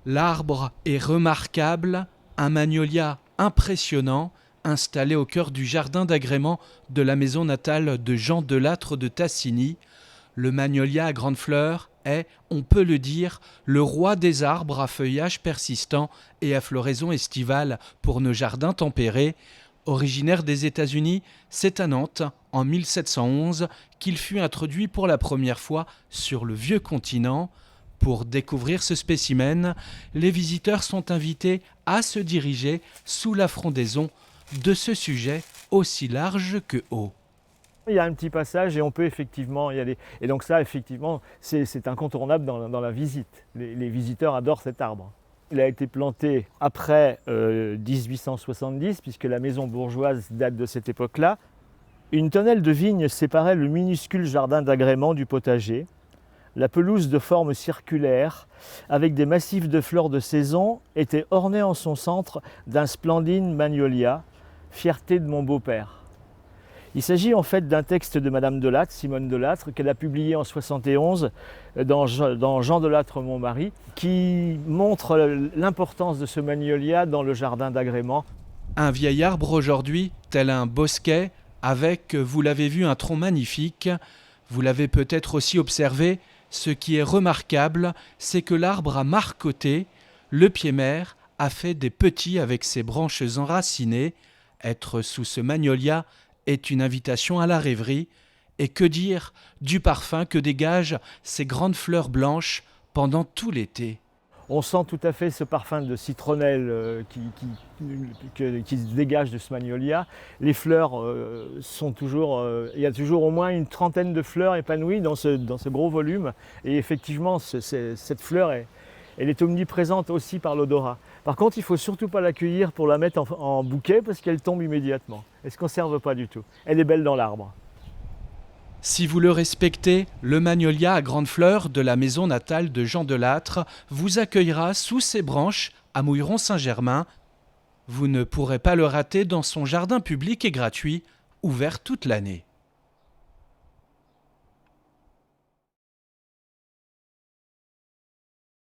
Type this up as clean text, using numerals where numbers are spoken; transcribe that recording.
L'arbre est remarquable, un magnolia impressionnant, installé au cœur du jardin d'agrément de la maison natale de Jean Delattre de Tassigny. Le magnolia à grandes fleurs est, on peut le dire, le roi des arbres à feuillage persistant et à floraison estivale pour nos jardins tempérés. Originaire des États-Unis, c'est à Nantes, en 1711, qu'il fut introduit pour la première fois sur le vieux continent. Pour découvrir ce spécimen, les visiteurs sont invités à se diriger sous la frondaison de ce sujet aussi large que haut. Il y a un petit passage et on peut effectivement y aller. Et donc ça, effectivement, c'est incontournable dans la visite. Les visiteurs adorent cet arbre. Il a été planté après 1870, puisque la maison bourgeoise date de cette époque-là. Une tonnelle de vignes séparait le minuscule jardin d'agrément du potager. La pelouse de forme circulaire, avec des massifs de fleurs de saison, était ornée en son centre d'un splendide magnolia, fierté de mon beau-père. Il s'agit en fait d'un texte de Madame Delattre, Simone Delattre, qu'elle a publié en 71 dans Jean Delattre, mon mari, qui montre l'importance de ce magnolia dans le jardin d'agrément. Un vieil arbre aujourd'hui, tel un bosquet, avec, vous l'avez vu, un tronc magnifique. Vous l'avez peut-être aussi observé, ce qui est remarquable, c'est que l'arbre a marcoté, le pied-mère a fait des petits avec ses branches enracinées. Être sous ce magnolia est une invitation à la rêverie. Et que dire du parfum que dégagent ces grandes fleurs blanches pendant tout l'été. On sent tout à fait ce parfum de citronnelle qui se dégage de ce magnolia. Les fleurs sont toujours, il y a toujours au moins une trentaine de fleurs épanouies dans ce gros volume. Et effectivement, cette fleur, elle est omniprésente aussi par l'odorat. Par contre, il ne faut surtout pas l'accueillir pour la mettre en bouquet parce qu'elle tombe immédiatement. Elle ne se conserve pas du tout. Elle est belle dans l'arbre. Si vous le respectez, le magnolia à grandes fleurs de la maison natale de Jean Delattre vous accueillera sous ses branches à Mouilleron-Saint-Germain. Vous ne pourrez pas le rater dans son jardin public et gratuit, ouvert toute l'année.